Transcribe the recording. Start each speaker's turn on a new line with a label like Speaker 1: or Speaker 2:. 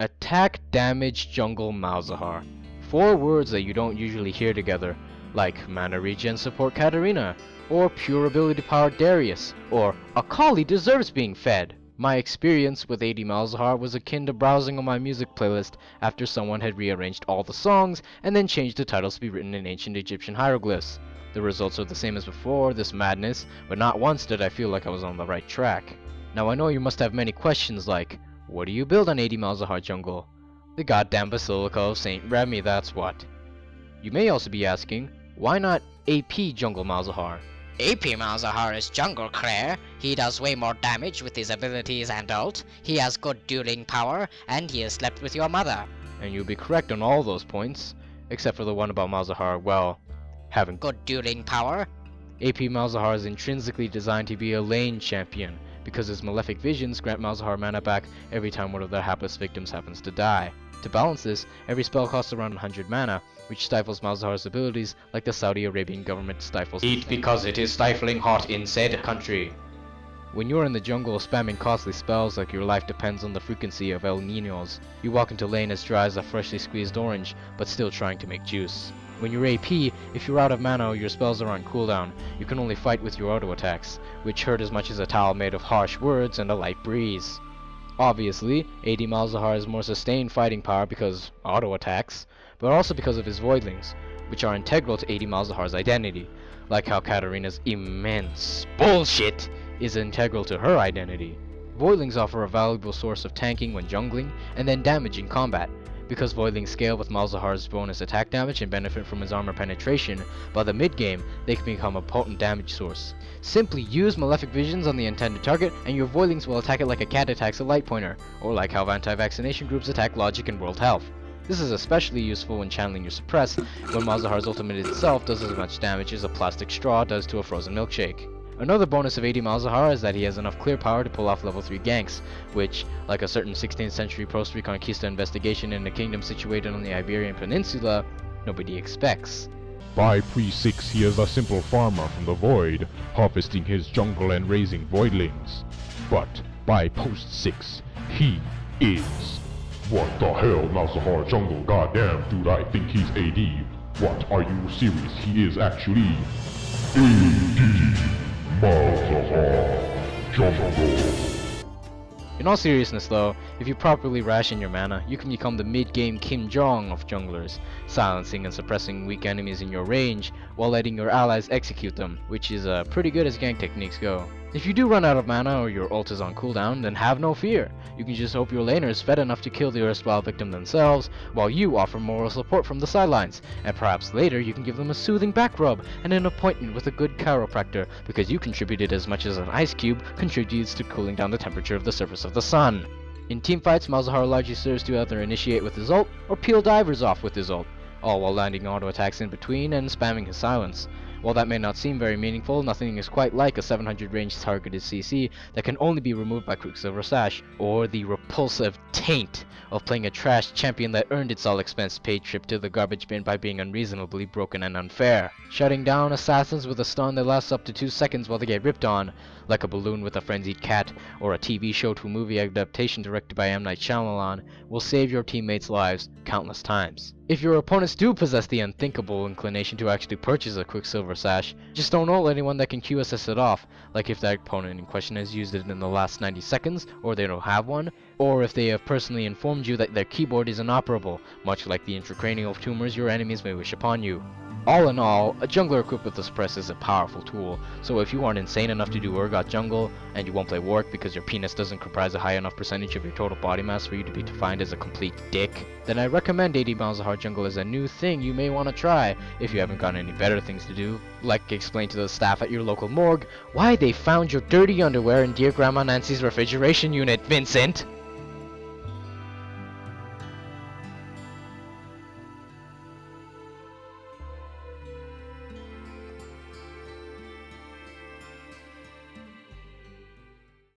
Speaker 1: Attack Damage Jungle Malzahar. 4 words that you don't usually hear together, like Mana Regen Support Katarina, or Pure Ability Power Darius, or Akali deserves being fed. My experience with AD Malzahar was akin to browsing on my music playlist after someone had rearranged all the songs and then changed the titles to be written in ancient Egyptian hieroglyphs. The results are the same as before, this madness, but not once did I feel like I was on the right track. Now I know you must have many questions like, what do you build on AD Malzahar Jungle? The goddamn Basilica of Saint Remy, that's what. You may also be asking, why not AP Jungle Malzahar?
Speaker 2: AP Malzahar is jungle Claire. He does way more damage with his abilities and ult. He has good dueling power, and he has slept with your mother.
Speaker 1: And you'll be correct on all those points, except for the one about Malzahar, well, having
Speaker 2: good dueling power.
Speaker 1: AP Malzahar is intrinsically designed to be a lane champion, because his malefic visions grant Malzahar mana back every time one of their hapless victims happens to die. To balance this, every spell costs around 100 mana, which stifles Malzahar's abilities like the Saudi Arabian government stifles heat because it is stifling hot in said country. When you're in the jungle spamming costly spells like your life depends on the frequency of El Niños, you walk into lane as dry as a freshly squeezed orange, but still trying to make juice. When you're AP, if you're out of mana or your spells are on cooldown, you can only fight with your auto attacks, which hurt as much as a towel made of harsh words and a light breeze. Obviously, AD Malzahar has more sustained fighting power because auto attacks, but also because of his voidlings, which are integral to AD Malzahar's identity, like how Katarina's immense bullshit is integral to her identity. Voidlings offer a valuable source of tanking when jungling, and then damage in combat. Because Voidlings scale with Malzahar's bonus attack damage and benefit from his armor penetration, by the mid-game, they can become a potent damage source. Simply use Malefic Visions on the intended target, and your Voidlings will attack it like a cat attacks a light pointer, or like how anti-vaccination groups attack Logic and World Health. This is especially useful when channeling your Suppress, when Malzahar's ultimate itself does as much damage as a plastic straw does to a frozen milkshake. Another bonus of AD Malzahar is that he has enough clear power to pull off level 3 ganks, which, like a certain 16th century post-Reconquista investigation in a kingdom situated on the Iberian Peninsula, nobody expects.
Speaker 3: By pre-6 he is a simple farmer from the void, harvesting his jungle and raising voidlings. But by post-6, he is...
Speaker 4: What the hell, Malzahar Jungle? Goddamn, dude, I think he's AD. What, are you serious? He is actually... AD Malzahar Jungle.
Speaker 1: In all seriousness though, if you properly ration your mana, you can become the mid-game Kim Jong of junglers, silencing and suppressing weak enemies in your range, while letting your allies execute them, which is pretty good as gank techniques go. If you do run out of mana or your ult is on cooldown, then have no fear. You can just hope your laner is fed enough to kill the erstwhile victim themselves, while you offer moral support from the sidelines, and perhaps later you can give them a soothing back rub and an appointment with a good chiropractor, because you contributed as much as an ice cube contributes to cooling down the temperature of the surface of the sun. In teamfights, Malzahar largely serves to either initiate with his ult, or peel divers off with his ult, all while landing auto attacks in between and spamming his silence. While that may not seem very meaningful, nothing is quite like a 700 range targeted CC that can only be removed by Quicksilver Sash, or the repulsive taint of playing a trash champion that earned its all-expense paid trip to the garbage bin by being unreasonably broken and unfair. Shutting down assassins with a stun that lasts up to 2 seconds while they get ripped on, like a balloon with a frenzied cat, or a TV show to movie adaptation directed by M. Night Shyamalan, will save your teammates' lives countless times. If your opponents do possess the unthinkable inclination to actually purchase a Quicksilver Sash, just don't ult anyone that can QSS it off, like if that opponent in question has used it in the last 90 seconds, or they don't have one, or if they have personally informed you that their keyboard is inoperable, much like the intracranial tumors your enemies may wish upon you. All in all, a jungler equipped with the Suppress is a powerful tool, so if you aren't insane enough to do Urgot Jungle, and you won't play Warwick because your penis doesn't comprise a high enough percentage of your total body mass for you to be defined as a complete dick, then I recommend AD Malzahar Jungle as a new thing you may want to try if you haven't got any better things to do, like explain to the staff at your local morgue why they found your dirty underwear in dear Grandma Nancy's refrigeration unit, Vincent!